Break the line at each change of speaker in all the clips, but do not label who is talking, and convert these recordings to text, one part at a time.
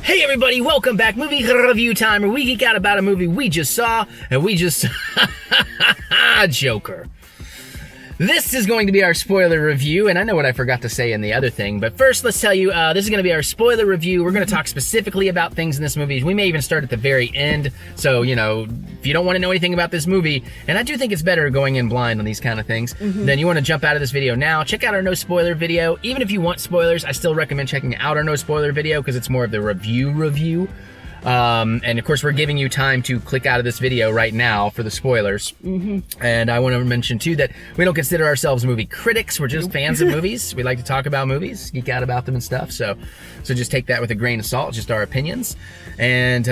Hey everybody, welcome back. Movie review time, where we geek out about a movie we just saw, and we just Joker. This is going to be our spoiler review, and I know what I forgot to say in the other thing, but first let's tell you, this is going to be our spoiler review. We're going to talk specifically about things in this movie. We may even start at the very end, so, you know, if you don't want to know anything about this movie, and I do think it's better going in blind on these kind of things, then you want to jump out of this video now. Check out our no spoiler video. Even if you want spoilers, I still recommend checking out our no spoiler video, because it's more of the review. And of course, we're giving you time to click out of this video right now for the spoilers. And I want to mention too that we don't consider ourselves movie critics. We're just fans of movies. We like to talk about movies, geek out about them and stuff. So just take that with a grain of salt, just our opinions. And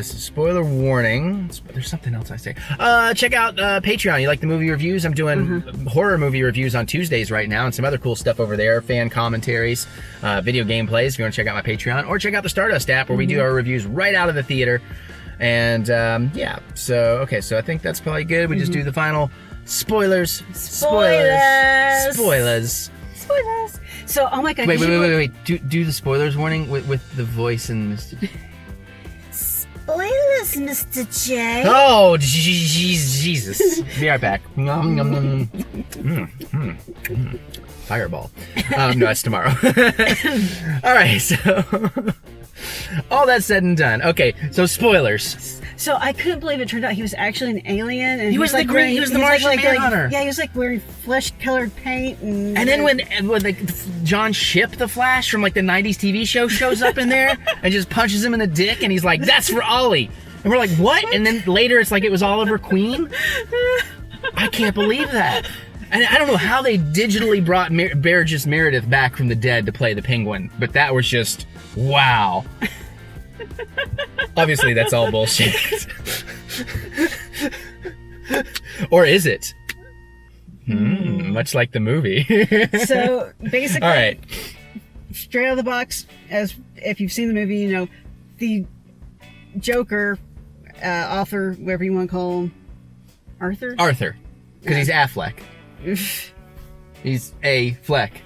spoiler warning. There's something else I say. Check out Patreon. You like the movie reviews? I'm doing horror movie reviews on Tuesdays right now, and some other cool stuff over there. Fan commentaries, video gameplays. If you want to check out my Patreon, or check out the Stardust app where we do our reviews right out of the theater. And yeah, so I think that's probably good. We just do the final spoilers.
So, oh my god.
Wait. Do the spoilers warning with the voice and Mr.
Spoilers, Mr. J.
Oh, Jesus. Be right back. Fireball. No, that's tomorrow. All right, so all that said and done. Okay, so spoilers.
So I couldn't believe it turned out he was actually an alien, and
He was
like
the Green. He was the Martian Manhunter.
Yeah, he was like wearing flesh-colored paint, and
then when like John Shipp, the Flash from like the '90s TV show, shows up in there and just punches him in the dick, and he's like, "That's for Ollie," and we're like, "What?" And then later it's like it was Oliver Queen. I can't believe that. And I don't know how they digitally brought Burgess Meredith back from the dead to play the Penguin, but that was just wow. Obviously, that's all bullshit. Or is it? Much like the movie.
So basically,
all right,
straight out of the box, as if you've seen the movie, you know the Joker, author, whatever you want to call him, Arthur,
because he's Affleck. He's A. Fleck.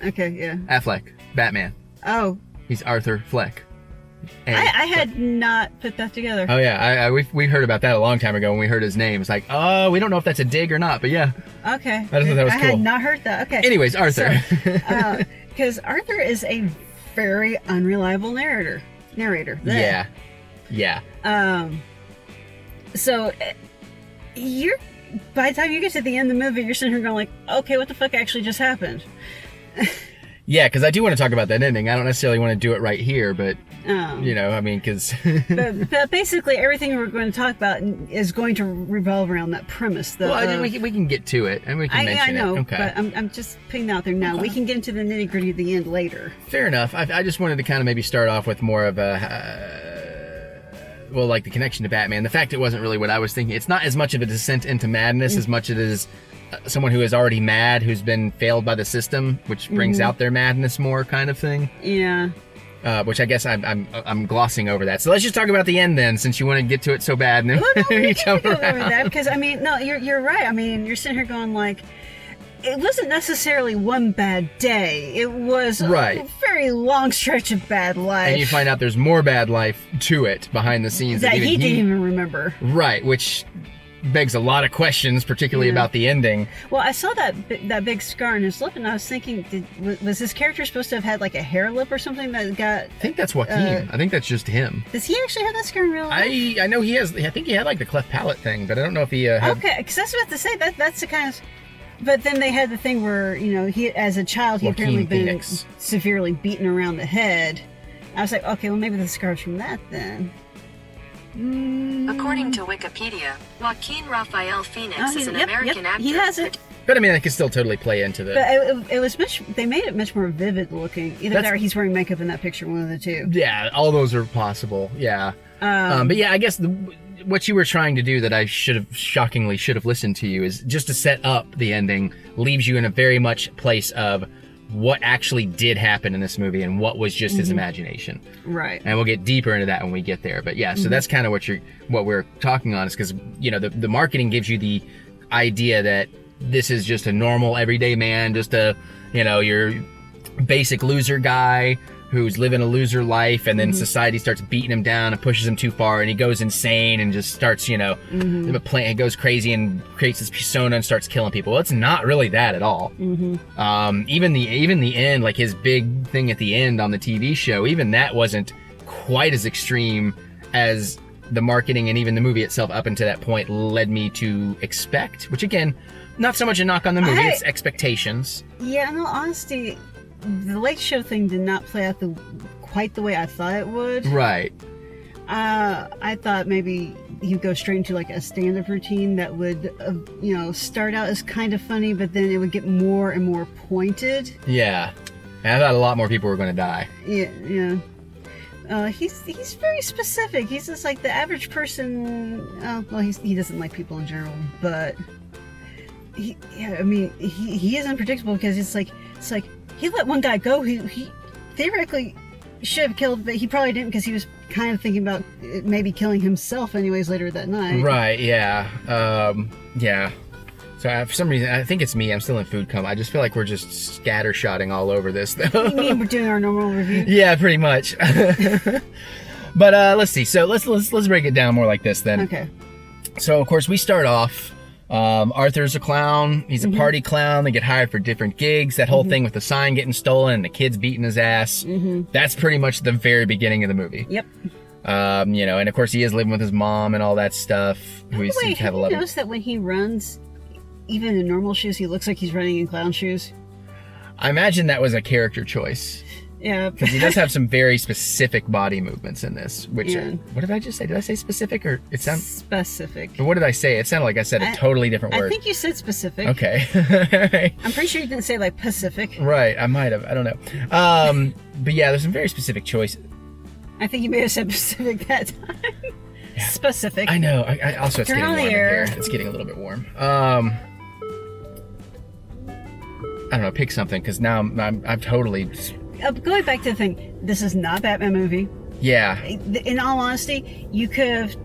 Okay, yeah.
Affleck, Batman.
Oh.
He's Arthur Fleck.
I had not put that together.
Oh yeah, we heard about that a long time ago when we heard his name. It's like, oh, we don't know if that's a dig or not, but yeah.
Okay.
I just thought that was cool.
I had not heard that. Okay.
Anyways, Arthur.
Because Arthur is a very unreliable narrator.
Yeah.
So you're, by the time you get to the end of the movie, you're sitting here going like, okay, what the fuck actually just happened?
Yeah, because I do want to talk about that ending. I don't necessarily want to do it right here, but, you know, I mean, because...
but basically, everything we're going to talk about is going to revolve around that premise.
Well, we can get to it, and we can mention
it. I know,
okay.
But I'm just putting it out there now. We can get into the nitty-gritty at the end later.
Fair enough. I just wanted to kind of maybe start off with more of a... well, like the connection to Batman. The fact it wasn't really what I was thinking. It's not as much of a descent into madness as much as it is someone who is already mad, who's been failed by the system, which brings out their madness more, kind of thing.
Yeah.
Which I guess I'm glossing over that. So let's just talk about the end then, since you want to get to it so bad. And
then we jump around. Over that because I mean, no, you're right. I mean, you're sitting here going like, it wasn't necessarily one bad day. It was a very long stretch of bad life.
And you find out there's more bad life to it behind the scenes
that he didn't even remember.
Right, which begs a lot of questions, particularly about the ending.
Well, I saw that big scar in his lip, and I was thinking, was this character supposed to have had like a hair lip or something that got...
I think that's Joaquin. I think that's just him.
Does he actually have that scar in real life?
I know he has. I think he had like the cleft palate thing, but I don't know if he had...
Okay, because I was about to say, that's the kind of... But then they had the thing where, you know, he, as a child, he apparently been severely beaten around the head. I was like, okay, well, maybe the scar's from that then.
According to Wikipedia, Joaquin Raphael Phoenix is an American actor.
He has it.
But I mean, I could still totally play into the...
But it was much... They made it much more vivid looking. Either that or he's wearing makeup in that picture, one of the two.
Yeah, all those are possible, yeah. But yeah, I guess what you were trying to do that I shockingly should have listened to you is just to set up the ending, leaves you in a very much place of what actually did happen in this movie and what was just his imagination.
Right.
And we'll get deeper into that when we get there. But yeah, so that's kind of what we're talking on, is because, you know, the marketing gives you the idea that this is just a normal everyday man, just a, you know, your basic loser guy who's living a loser life, and then society starts beating him down and pushes him too far, and he goes insane and just starts, he goes crazy and creates this persona and starts killing people. Well, it's not really that at all. Even the end, like his big thing at the end on the TV show, even that wasn't quite as extreme as the marketing and even the movie itself up until that point led me to expect, which again, not so much a knock on the movie, it's expectations.
Yeah, in all honesty, the Late Show thing did not play out quite the way I thought it would.
Right.
I thought maybe he'd go straight into like a stand-up routine that would, start out as kind of funny, but then it would get more and more pointed.
Yeah. And I thought a lot more people were going to die.
Yeah. He's very specific. He's just like the average person. He doesn't like people in general, but he is unpredictable because it's like he let one guy go. He theoretically should have killed, but he probably didn't because he was kind of thinking about maybe killing himself anyways later that night.
Right. Yeah. Yeah. So for some reason, I think it's me. I'm still in food coma. I just feel like we're just scattershotting all over this, though.
You mean we're doing our normal review?
Yeah, pretty much. But let's see. So let's break it down more like this then.
Okay.
So of course we start off. Arthur's a clown. He's a party clown. They get hired for different gigs. That whole thing with the sign getting stolen and the kids beating his ass. That's pretty much the very beginning of the movie.
Yep.
And of course he is living with his mom and all that stuff.
Wait, have you noticed that when he runs, even in normal shoes, he looks like he's running in clown shoes?
I imagine that was a character choice.
Yeah.
Because he does have some very specific body movements in this, which,
Yeah.
what did I just say? Did I say specific or it sounds...
Specific.
But what did I say? It sounded like I said a totally different word.
I think you said specific.
Okay.
I'm pretty sure you didn't say like Pacific.
Right, I might have. I don't know. But yeah, there's some very specific choices.
I think you may have said Pacific that time. Yeah. Specific.
I know. I also, it's
Turn
getting
on the
warm in
air.
here. It's getting a little bit warm. I don't know, pick something, because now I'm totally...
Going back to the thing, this is not a Batman movie.
Yeah.
In all honesty, you could have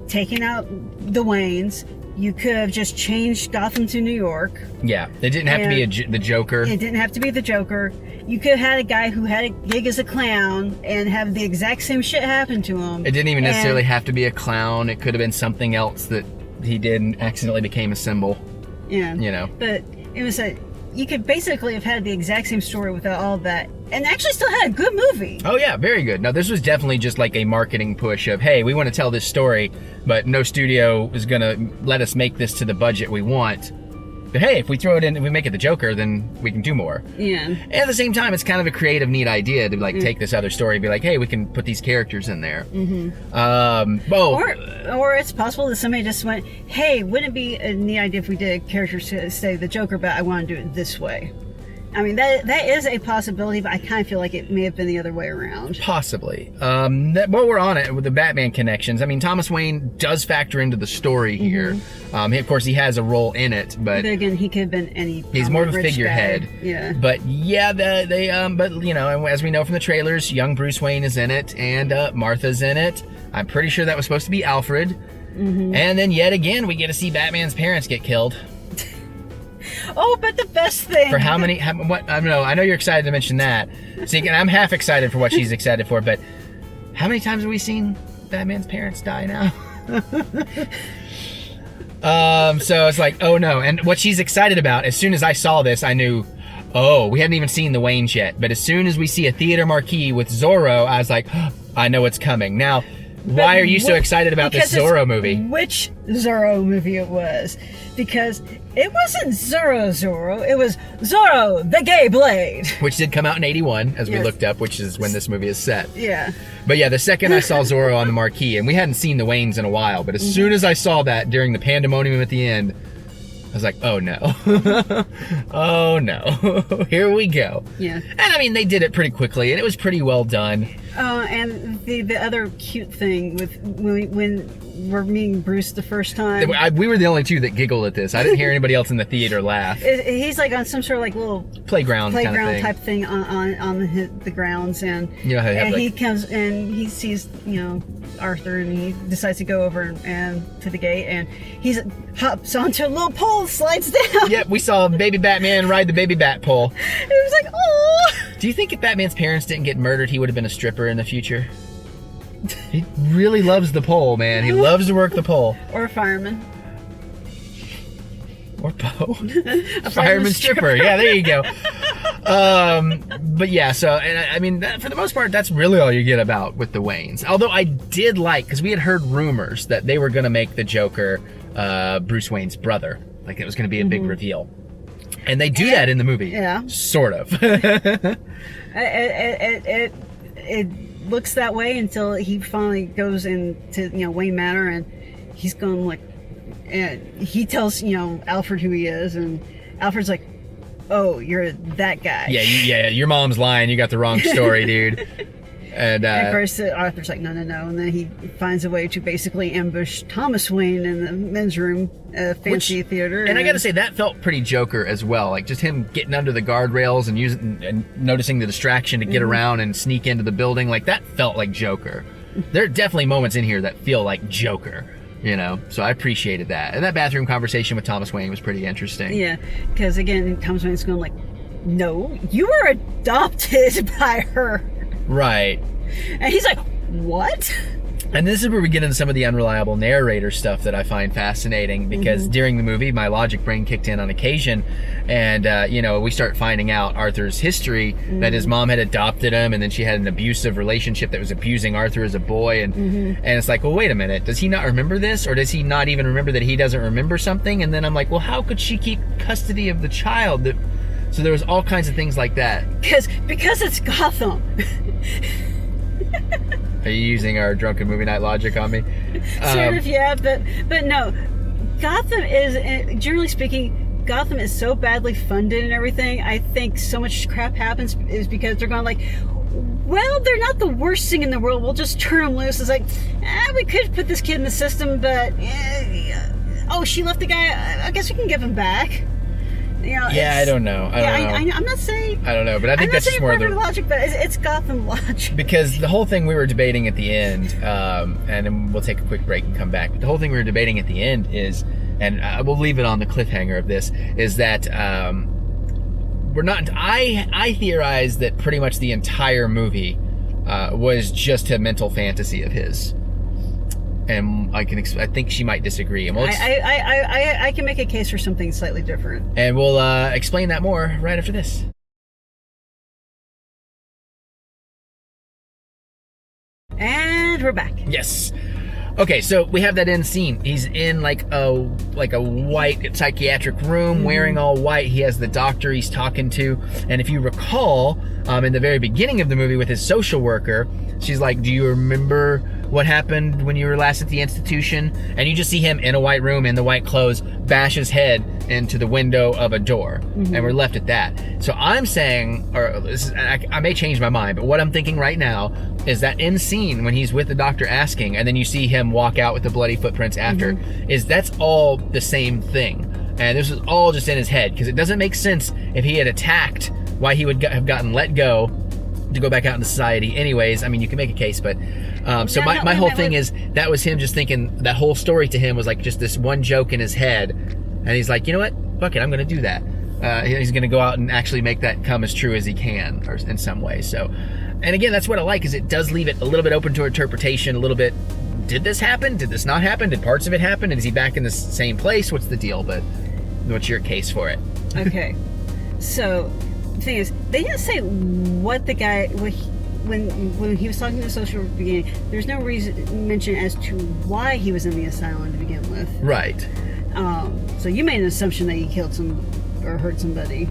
taken out the Waynes. You could have just changed Gotham to New York.
Yeah, it didn't have to be the Joker.
It didn't have to be the Joker. You could have had a guy who had a gig as a clown and have the exact same shit happen to him.
It didn't even necessarily have to be a clown. It could have been something else that he did and accidentally became a symbol.
Yeah. But it was you could basically have had the exact same story without all that and actually still had a good movie.
Oh yeah, very good. Now this was definitely just like a marketing push of, hey, we want to tell this story, but no studio is going to let us make this to the budget we want. But hey, if we throw it in and we make it the Joker, then we can do more.
Yeah.
And at the same time, it's kind of a creative, neat idea to like take this other story and be like, hey, we can put these characters in there.
Or it's possible that somebody just went, hey, wouldn't it be a neat idea if we did characters to say the Joker, but I want to do it this way? I mean, that is a possibility, but I kind of feel like it may have been the other way around.
Possibly. While we're on it with the Batman connections, I mean, Thomas Wayne does factor into the story here. Of course, he has a role in it, but
again, he could have been any.
He's more of a figurehead.
Guy. Yeah.
But yeah, but you know, as we know from the trailers, young Bruce Wayne is in it, and Martha's in it. I'm pretty sure that was supposed to be Alfred. And then yet again, we get to see Batman's parents get killed.
Oh, but the best thing.
For how many? What? I don't know. I know you're excited to mention that. See, I'm half excited for what she's excited for, but how many times have we seen Batman's parents die now? So it's like, oh no. And what she's excited about, as soon as I saw this, I knew, oh, we hadn't even seen the Waynes yet. But as soon as we see a theater marquee with Zorro, I was like, oh, I know what's coming. Now, why are you so excited about this Zorro movie?
Which Zorro movie it was. Because it wasn't Zorro, it was Zorro, the Gay Blade.
Which did come out in 81, as we looked up, which is when this movie is set.
Yeah.
But yeah, the second I saw Zorro on the marquee, and we hadn't seen the Waynes in a while, but as soon as I saw that during the pandemonium at the end, I was like, oh no. Oh no. Here we go.
Yeah.
And I mean, they did it pretty quickly, and it was pretty well done.
And the other cute thing with when we're meeting Bruce the first time.
We were the only two that giggled at this. I didn't hear anybody else in the theater laugh.
He's like on some sort of like little
playground kind of thing.
Type thing on the grounds, and
you know how they have,
and he comes and he sees Arthur, and he decides to go over and to the gate, and he hops onto a little pole, slides down.
Yep, we saw baby Batman ride the baby bat pole.
It was like, oh.
Do you think if Batman's parents didn't get murdered, he would have been a stripper in the future? He really loves the pole, man. He loves to work the pole.
Or a fireman.
Or Poe.
A
Fireman stripper. Yeah, there you go. But yeah, so, and I mean, for the most part, that's really all you get about with the Waynes. Although I did like, because we had heard rumors that they were going to make the Joker Bruce Wayne's brother. Like, it was going to be a big reveal. And they do that in the movie.
Yeah.
Sort of.
It looks that way until he finally goes into, Wayne Manor, and he's going like, and he tells, Alfred who he is, and Alfred's like, oh, you're that guy.
Yeah, your mom's lying. You got the wrong story, dude. And
of course, Arthur's like, no. And then he finds a way to basically ambush Thomas Wayne in the men's room, fancy theater.
And I gotta say, that felt pretty Joker as well. Like, just him getting under the guardrails and noticing the distraction to get around and sneak into the building. Like, that felt like Joker. There are definitely moments in here that feel like Joker. So I appreciated that. And that bathroom conversation with Thomas Wayne was pretty interesting.
Yeah, because again, Thomas Wayne's going like, no, you were adopted by her.
Right.
And he's like, what?
And this is where we get into some of the unreliable narrator stuff that I find fascinating, because during the movie, my logic brain kicked in on occasion, and, we start finding out Arthur's history, that his mom had adopted him, and then she had an abusive relationship that was abusing Arthur as a boy, and it's like, well, wait a minute, does he not remember this, or does he not even remember that he doesn't remember something? And then I'm like, well, how could she keep custody of the child? So there was all kinds of things like that.
Because it's Gotham.
Are you using our drunken movie night logic on me?
Sort of, yeah, but no. Gotham is, generally speaking, Gotham is so badly funded and everything. I think so much crap happens is because they're going like, well, they're not the worst thing in the world. We'll just turn them loose. It's like, we could put this kid in the system, but she left the guy. I guess we can give him back.
Yeah, I don't know.
I'm not saying.
I don't know, but I think that's just more of the
logic, but it's Gotham logic.
Because the whole thing we were debating at the end, and then we'll take a quick break and come back. But the whole thing we were debating at the end is, and we'll leave it on the cliffhanger of this, is that we're not. I theorize that pretty much the entire movie was just a mental fantasy of his. And I think she might disagree. And
I can make a case for something slightly different.
And we'll explain that more right after this.
And we're back.
Yes. Okay, so we have that end scene. He's in like a white psychiatric room, wearing all white. He has the doctor he's talking to. And if you recall, in the very beginning of the movie with his social worker, she's like, do you remember what happened when you were last at the institution? And you just see him in a white room in the white clothes bash his head into the window of a door. And we're left at that. So I'm saying, or I may change my mind, but what I'm thinking right now is that end scene when he's with the doctor asking, and then you see him walk out with the bloody footprints after, is that's all the same thing. And this is all just in his head, because it doesn't make sense if he had attacked why he would have gotten let go to go back out into society anyways. I mean, you can make a case, but my whole thing is that was him just thinking that whole story to him was like just this one joke in his head, and he's like, you know what, fuck it, I'm gonna do that. He's gonna go out and actually make that come as true as he can, or in some way. So, and again, that's what I like, is it does leave it a little bit open to interpretation, a little bit, did this happen, did this not happen, did parts of it happen, and is he back in the same place, what's the deal? But what's your case for it?
Okay, so the thing is, they didn't say what the guy, when he was talking to the social worker at the beginning, there's no reason mention as to why he was in the asylum to begin with.
Right.
So you made an assumption that he killed some or hurt somebody.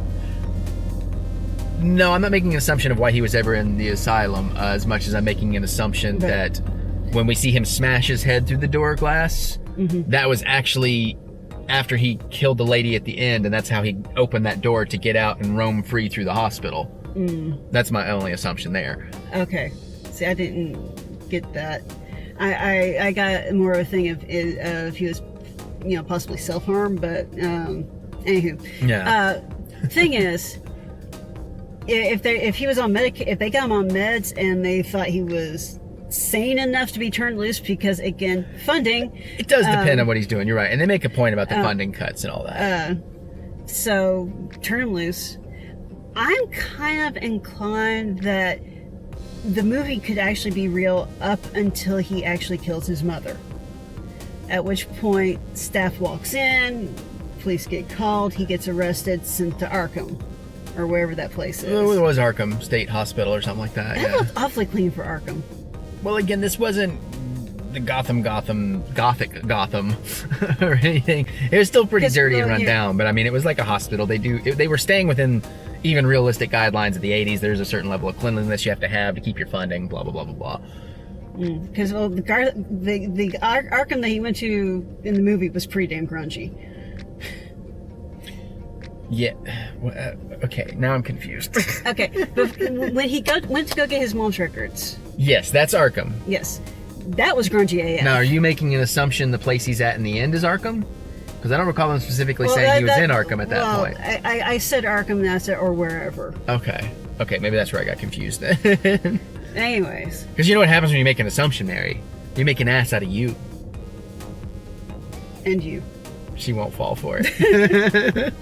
No, I'm not making an assumption of why he was ever in the asylum, as much as I'm making an assumption that when we see him smash his head through the door glass, that was actually after he killed the lady at the end, and that's how he opened that door to get out and roam free through the hospital. That's my only assumption there. Okay.
See, I didn't get that. I got more of a thing of he was, possibly self-harm, but anywho.
Yeah.
Thing is, if he was on if they got him on meds and they thought he was sane enough to be turned loose, because again, funding.
It does depend on what he's doing. You're right, and they make a point about the funding cuts and all that.
So turn him loose. I'm kind of inclined that the movie could actually be real up until he actually kills his mother. At which point, staff walks in, police get called, he gets arrested, sent to Arkham. Or wherever that place is.
It was Arkham State Hospital or something like that.
That looked awfully clean for Arkham.
Well, again, this wasn't the Gothic Gotham or anything. It was still pretty dirty and run down, but I mean, it was like a hospital. They were staying within even realistic guidelines of the 80s. There's a certain level of cleanliness you have to keep your funding, blah, blah, blah, blah, blah.
Because the Arkham that he went to in the movie was pretty damn grungy.
Yeah. Okay, now I'm confused.
Okay, but when he went to go get his mom's records.
Yes, that's Arkham.
Yes, that was grungy AF.
Now, are you making an assumption the place he's at in the end is Arkham? Because I don't recall him specifically saying he was in Arkham at that point.
I said Arkham, and I said or wherever.
Okay, maybe that's where I got confused.
Anyways.
Because you know what happens when you make an assumption, Mary? You make an ass out of you.
And you.
She won't fall for it.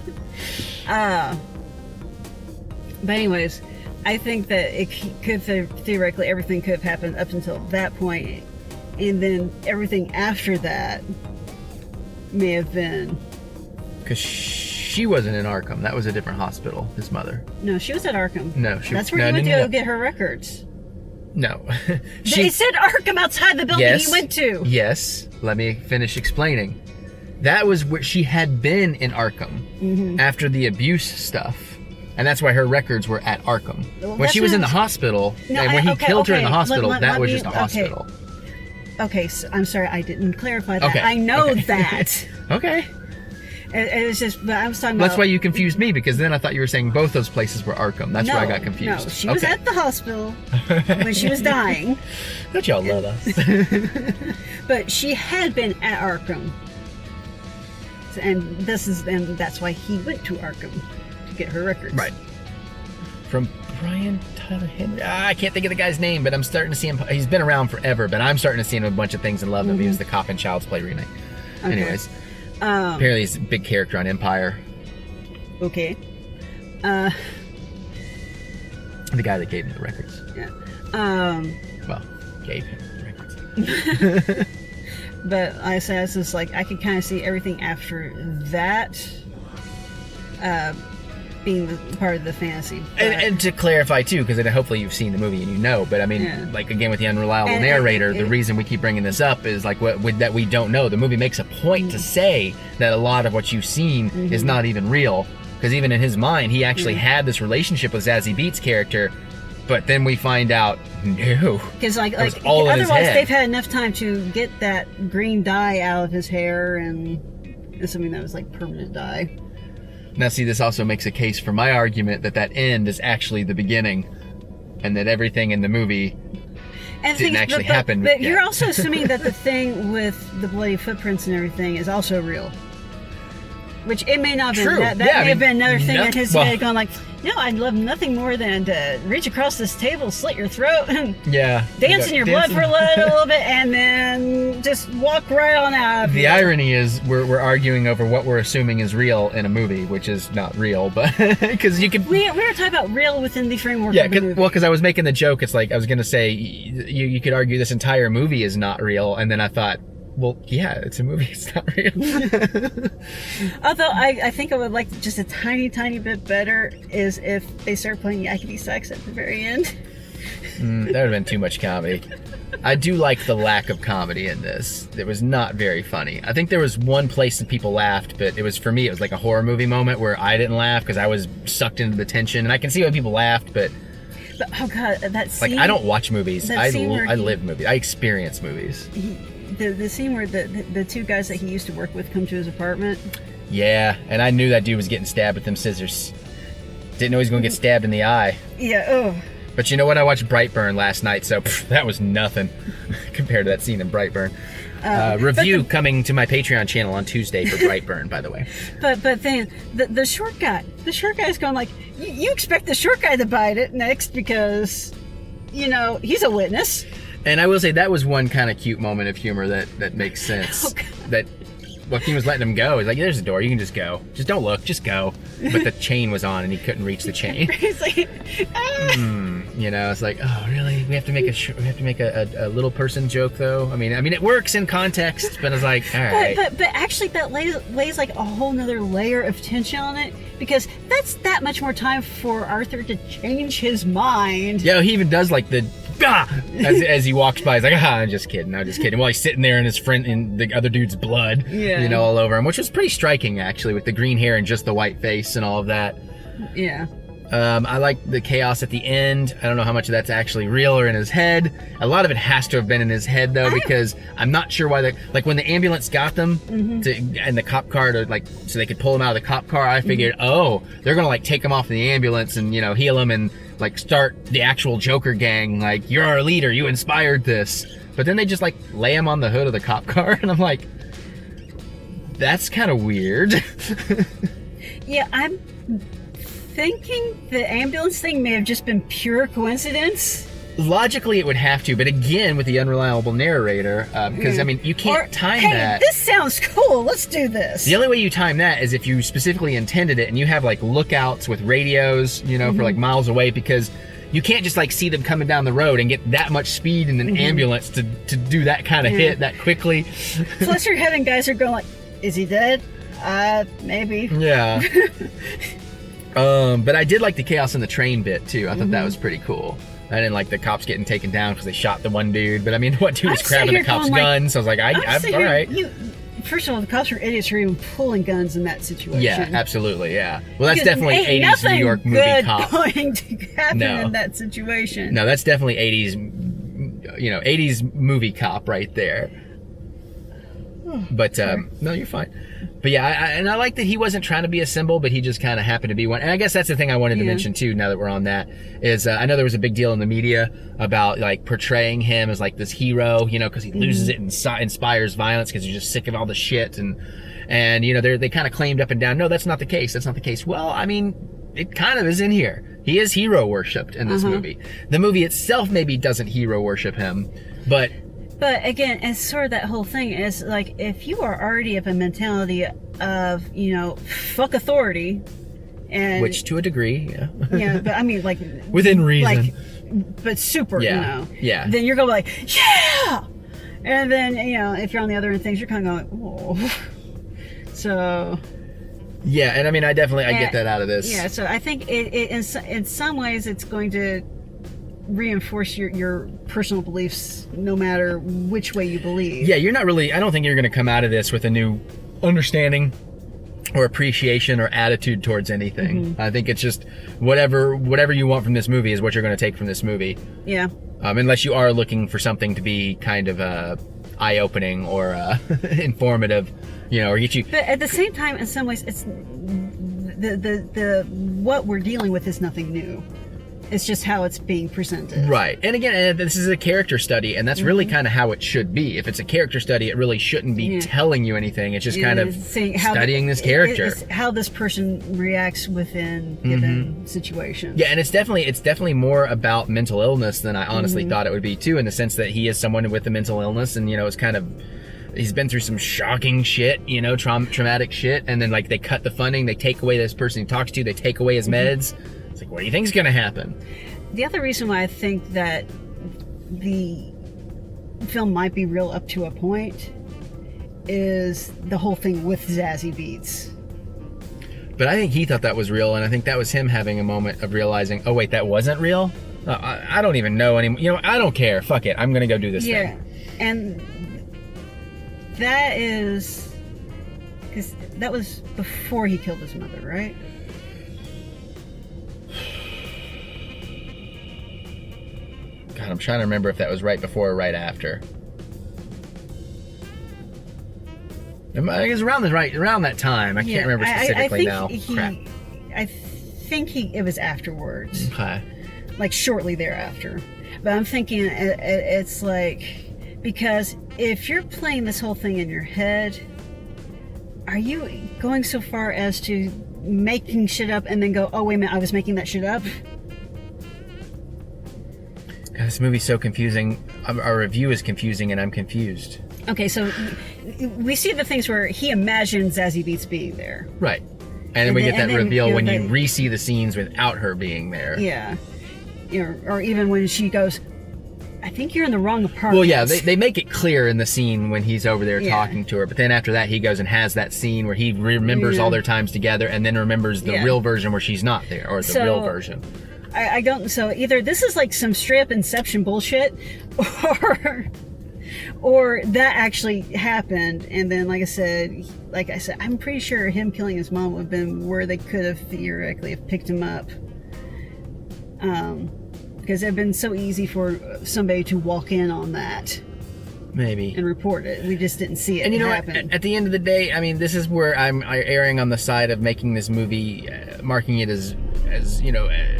But anyways, I think that it could theoretically everything could have happened up until that point, and then everything after that may have been.
Because she wasn't in Arkham. That was a different hospital. His mother.
No, she was at Arkham.
No,
that's where he went to go get her records.
No,
they said Arkham outside the building he went to.
Yes, let me finish explaining. That was where she had been in Arkham after the abuse stuff. And that's why her records were at Arkham. Well, when she was in the hospital, and when he killed her in the hospital, that was just a hospital.
Okay, so I'm sorry, I didn't clarify that.
Okay.
I know that.
Okay.
It was just, but I was talking about...
That's why you confused me, because then I thought you were saying both those places were Arkham. That's where I got confused.
No, she was at the hospital when she was dying.
Don't y'all love us?
But she had been at Arkham. And that's why he went to Arkham to get her records.
Right. From Brian Tyler Henry. I can't think of the guy's name, but I'm starting to see him. He's been around forever, but I'm starting to see him in a bunch of things and love him. He was the cop in Child's Play remake. Okay. Anyways, apparently he's a big character on Empire.
Okay.
The guy that gave him the records.
Yeah.
Well, gave him the records.
But I said it's just like I could kind of see everything after that being part of the fantasy.
And to clarify too, because hopefully you've seen the movie and you know, but I mean, like again with the unreliable narrator, the reason we keep bringing this up is like that we don't know. The movie makes a point to say that a lot of what you've seen is not even real, because even in his mind, he actually had this relationship with Zazie Beetz' character. But then we find out, no.
Because otherwise they've had enough time to get that green dye out of his hair and something that was like permanent dye.
Now see, this also makes a case for my argument that end is actually the beginning, and that everything in the movie didn't actually happen.
But you're also assuming that the thing with the bloody footprints and everything is also real. Which it may not have been. That may have been another thing in his head going like, no, I'd love nothing more than to reach across this table, slit your throat, and dance in your blood for a little bit, and then just walk right on out.
The irony is we're arguing over what we're assuming is real in a movie, which is not real, but because you could...
We were talking about real within the framework of the movie.
Well, because I was making the joke, it's like, I was going to say, you could argue this entire movie is not real, and then I thought, well, yeah, it's a movie. It's not real.
Although I think I would like just a tiny, tiny bit better is if they start playing yakety sax at the very end.
That would have been too much comedy. I do like the lack of comedy in this. It was not very funny. I think there was one place that people laughed, but it was, for me, it was like a horror movie moment where I didn't laugh because I was sucked into the tension. And I can see why people laughed, but
oh god, that scene...
Like, I don't watch movies. I live movies. I experience movies.
The scene where the two guys that he used to work with come to his apartment.
Yeah, and I knew that dude was getting stabbed with them scissors. Didn't know he was going to get stabbed in the eye.
Yeah, oh.
But you know what? I watched Brightburn last night, so that was nothing compared to that scene in Brightburn. Review coming to my Patreon channel on Tuesday for Brightburn, by the way.
But then the short guy's going like, you expect the short guy to bite it next because, you know, he's a witness.
And I will say that was one kind of cute moment of humor that makes sense.
Oh,
that Joaquin was letting him go. He's like, there's a door, you can just go. Just don't look, just go. But the chain was on and he couldn't reach the chain.
He's like,
You know, it's like, oh, really? We have to make a little person joke, though? I mean, it works in context, but it's like, all right.
But actually that lays like a whole nother layer of tension on it, because that's that much more time for Arthur to change his mind.
Yeah, he even does like the as he walks by. He's like, I'm just kidding. While he's sitting there in his friend in the other dude's blood, you know, all over him, which was pretty striking actually, with the green hair and just the white face and all of that.
Yeah.
I like the chaos at the end. I don't know how much of that's actually real or in his head. A lot of it has to have been in his head though, because I'm not sure why like when the ambulance got them and the cop car to like, so they could pull him out of the cop car, I figured, oh, they're gonna like take him off in the ambulance and, you know, heal him and like start the actual Joker gang. Like, you're our leader, you inspired this. But then they just like lay him on the hood of the cop car and I'm like, that's kind of weird.
Yeah, I'm thinking the ambulance thing may have just been pure coincidence.
Logically, it would have to, but again, with the unreliable narrator, because I mean, you can't time that.
This sounds cool. Let's do this.
The only way you time that is if you specifically intended it, and you have like lookouts with radios, you know, for like miles away, because you can't just like see them coming down the road and get that much speed in an ambulance to do that kind of hit that quickly.
Plus, you're having guys who are going like, "Is he dead? Maybe."
Yeah. But I did like the chaos in the train bit too. I thought that was pretty cool. I didn't like the cops getting taken down because they shot the one dude. But I mean, what dude was grabbing the cop's gun? So I was like, I'm all right.
First of all, the cops were idiots for even pulling guns in that situation.
Yeah, absolutely, yeah. Well, that's definitely 80s New York movie cop.
Going to happen in that situation.
No, that's definitely 80s, you know, 80s movie cop right there. But no, you're fine. But yeah, I like that he wasn't trying to be a symbol, but he just kind of happened to be one. And I guess that's the thing I wanted to mention too, now that we're on that, is I know there was a big deal in the media about like portraying him as like this hero, you know, because he loses it and inspires violence because he's just sick of all the shit. And you know, they kind of claimed up and down, no, that's not the case. That's not the case. Well, I mean, it kind of is in here. He is hero worshipped in this movie. The movie itself maybe doesn't hero worship him, but
again, it's sort of that whole thing is like, if you are already of a mentality of, you know, fuck authority, and
which to a degree,
yeah, but I mean, like
within reason,
like, but super, you know, then you're gonna be like, yeah, and then, you know, if you're on the other end of things, you're kind of going, oh, so.
Yeah, and I mean, I get that out of this.
Yeah, so I think it in some ways it's going to reinforce your personal beliefs no matter which way you believe.
Yeah, you're not really, I don't think you're going to come out of this with a new understanding or appreciation or attitude towards anything. I think it's just whatever you want from this movie is what you're going to take from this movie.
Yeah.
Unless you are looking for something to be kind of eye-opening or informative, you know, or get you.
But at the same time, in some ways, it's the what we're dealing with is nothing new. It's just how it's being presented. Right.
And again, this is a character study, and that's really kind of how it should be. If it's a character study, it really shouldn't be telling you anything. It's just kind of studying this character.
It's how this person reacts within given situation.
Yeah, and it's definitely more about mental illness than I honestly thought it would be, too, in the sense that he is someone with a mental illness, and, you know, it's kind of, he's been through some shocking shit, you know, traumatic shit, and then, like, they cut the funding, they take away this person he talks to, they take away his meds. It's like, what do you think is going to happen?
The other reason why I think that the film might be real up to a point is the whole thing with Zazie Beetz.
But I think he thought that was real, and I think that was him having a moment of realizing, oh wait, that wasn't real? I don't even know anymore. You know, I don't care. Fuck it. I'm going to go do this thing.
Yeah, and that is... because that was before he killed his mother, right?
God, I'm trying to remember if that was right before or right after. I guess around that time. I can't remember specifically now.
I think it was afterwards.
Okay.
Like shortly thereafter. But I'm thinking it's like, because if you're playing this whole thing in your head, are you going so far as to making shit up and then go, oh wait a minute, I was making that shit up?
This movie's so confusing. Our review is confusing, and I'm confused.
Okay, so we see the things where he imagines Zazie Beetz being there.
Right. And then we get that reveal when you
the,
re-see the scenes without her being there.
Yeah. Or even when she goes, I think you're in the wrong apartment.
Well, yeah, they make it clear in the scene when he's over there talking to her. But then after that, he goes and has that scene where he remembers all their times together and then remembers the real version where she's not there, or the real version.
I don't. So either this is like some straight up Inception bullshit, or that actually happened. And then, like I said, I'm pretty sure him killing his mom would have been where they could have theoretically have picked him up. Because it had been so easy for somebody to walk in on that.
Maybe.
And report it. We just didn't see it
and you know
happen.
At the end of the day, I mean, this is where I'm erring on the side of making this movie, marking it as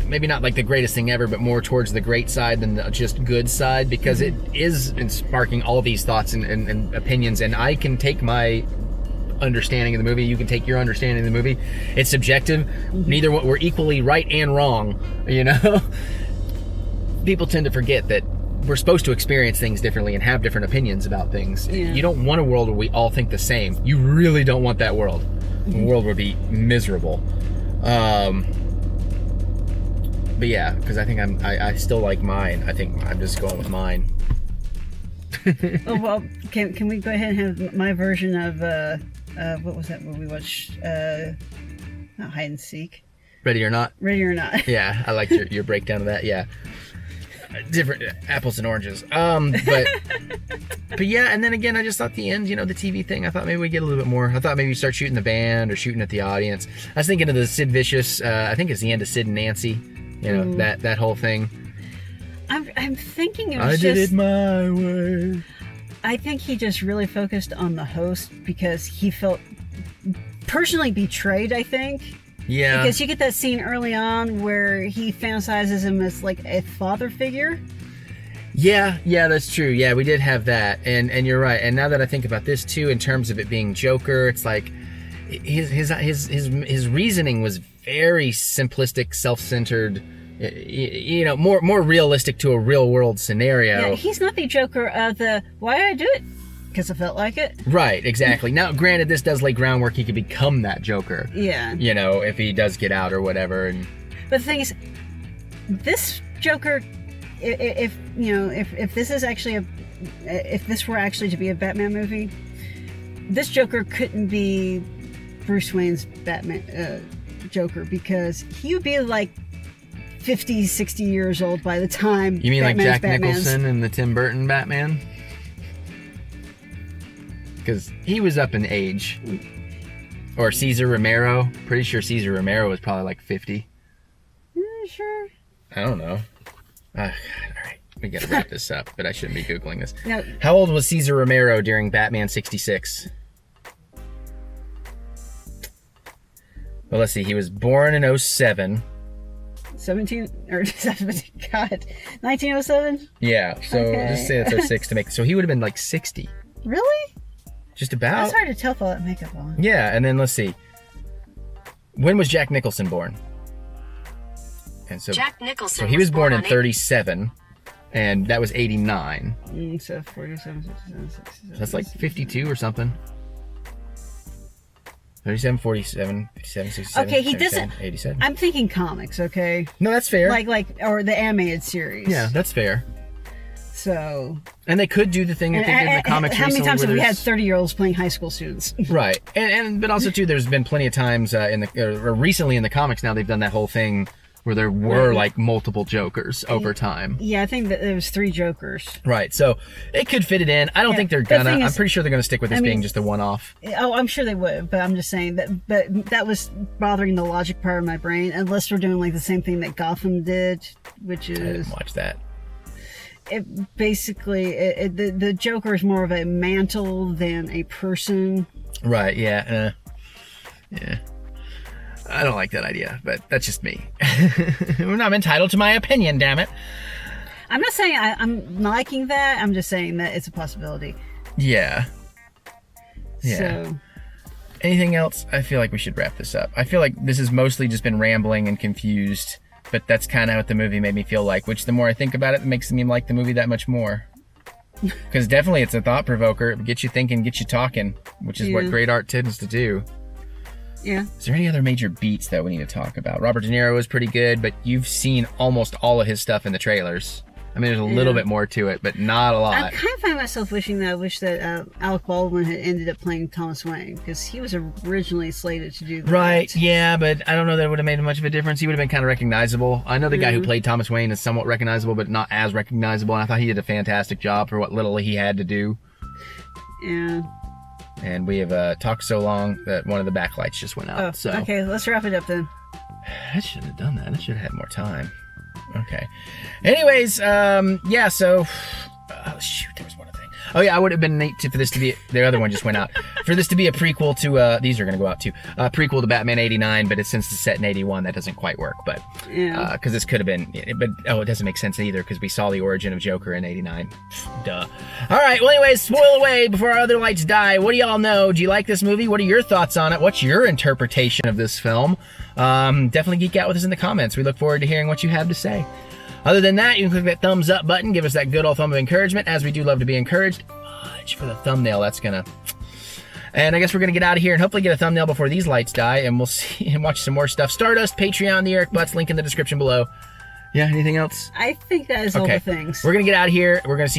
maybe not like the greatest thing ever, but more towards the great side than the just good side, because it is sparking all these thoughts and opinions, and I can take my understanding of the movie, you can take your understanding of the movie. It's subjective. Neither we're equally right and wrong, People tend to forget that we're supposed to experience things differently and have different opinions about things. Yeah. You don't want a world where we all think the same. You really don't want that world. The world would be miserable. But yeah, because I think I still like mine. I think I'm just going with mine.
Oh, well, can we go ahead and have my version of what was that movie we watched? Not Hide and Seek.
Ready or Not?
Ready or Not.
Yeah, I liked your breakdown of that. Yeah. Different apples and oranges. But yeah, and then again, I just thought the end, the TV thing, I thought maybe we get a little bit more. I thought maybe you start shooting the band or shooting at the audience. I was thinking of the Sid Vicious, I think it's the end of Sid and Nancy, that whole thing.
I'm thinking it was
I did it my way.
I think he just really focused on the host because he felt personally betrayed, I think.
Yeah.
Because you get that scene early on where he fantasizes him as like a father figure.
Yeah, that's true. Yeah, we did have that, and you're right. And now that I think about this too, in terms of it being Joker, it's like his reasoning was very simplistic, self-centered. More realistic to a real world scenario.
Yeah, he's not the Joker of the why did I do it? Because I felt like it. Right,
exactly. Now, granted, this does lay groundwork. He could become that Joker.
Yeah.
If he does get out or whatever.
But the thing is, this Joker, if this is actually if this were actually to be a Batman movie, this Joker couldn't be Bruce Wayne's Batman Joker, because he would be like 50, 60 years old by the time.
You mean
Batman's
like Jack Nicholson in the Tim Burton Batman? Because he was up in age. Or Cesar Romero. Pretty sure Cesar Romero was probably like 50.
Sure.
I don't know. All right. We gotta wrap this up, but I shouldn't be Googling this.
No.
How old was Cesar Romero during Batman 66? Well, let's see. He was born in 07.
1907?
Yeah, so just say it's 06 to make. So he would have been like 60.
Really?
Just about.
That's hard to tell with all that makeup on.
Yeah, and then let's see. When was Jack Nicholson born? And so
Jack Nicholson.
So he was born in 37, and that was 89.
So 47, 67, 67.
So that's like 52 or something. 37, 47, 57, 67,
okay, he
77,
doesn't.
87.
I'm thinking comics, okay?
No, that's fair.
Or the animated series.
Yeah, that's fair.
So.
And they could do the thing that they did in the comics
how
recently.
How many times have we had 30-year-olds playing high school students?
Right, but also too, there's been plenty of times recently in the comics now they've done that whole thing where there were like multiple Jokers over time.
Yeah, I think that there was 3 Jokers.
Right, so it could fit it in. I don't think they're gonna. I'm pretty sure they're gonna stick with this being just a one-off.
Oh, I'm sure they would, but I'm just saying that. But that was bothering the logic part of my brain. Unless we're doing like the same thing that Gotham did, which is.
I didn't watch that.
It basically the Joker is more of a mantle than a person.
Right. Yeah. Yeah. I don't like that idea, but that's just me. I'm entitled to my opinion, damn it.
I'm not saying I'm liking that. I'm just saying that it's a possibility.
Yeah. Yeah.
So.
Anything else? I feel like we should wrap this up. I feel like this has mostly just been rambling and confused. But that's kind of what the movie made me feel like, which the more I think about it, it makes me like the movie that much more. Because definitely it's a thought provoker. It gets you thinking, gets you talking, which is what great art tends to do.
Yeah.
Is there any other major beats that we need to talk about? Robert De Niro is pretty good, but you've seen almost all of his stuff in the trailers. I mean, there's a little bit more to it, but not a lot.
I kind of find myself wishing that Alec Baldwin had ended up playing Thomas Wayne, because he was originally slated to do that.
Right, yeah, but I don't know that it would have made much of a difference. He would have been kind of recognizable. I know the guy who played Thomas Wayne is somewhat recognizable, but not as recognizable, and I thought he did a fantastic job for what little he had to do.
Yeah.
And we have talked so long that one of the backlights just went out. So
okay, let's wrap it up then.
I should have done that. I should have had more time. Okay. Anyways, yeah, so... Oh, shoot, there was one other thing. Oh, yeah, I would have been neat for this to be... The other one just went out. For this to be a prequel to... These are going to go out, too. Prequel to Batman 89, but since it's set in 81, that doesn't quite work. But because this could have been... But, it doesn't make sense either, because we saw the origin of Joker in 89. Duh. All right, well, anyways, spoil away before our other lights die. What do y'all know? Do you like this movie? What are your thoughts on it? What's your interpretation of this film? Definitely geek out with us in the comments. We look forward to hearing what you have to say. Other than that, you can click that thumbs up button, give us that good old thumb of encouragement, as we do love to be encouraged. Fudge for the thumbnail, that's gonna... And I guess we're gonna get out of here and hopefully get a thumbnail before these lights die, and we'll see and watch some more stuff. Stardust, Patreon, TheEricButts, link in the description below. Yeah, anything else?
I think that is all the things.
We're gonna get out of here. We're gonna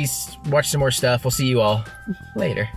watch some more stuff. We'll see you all later.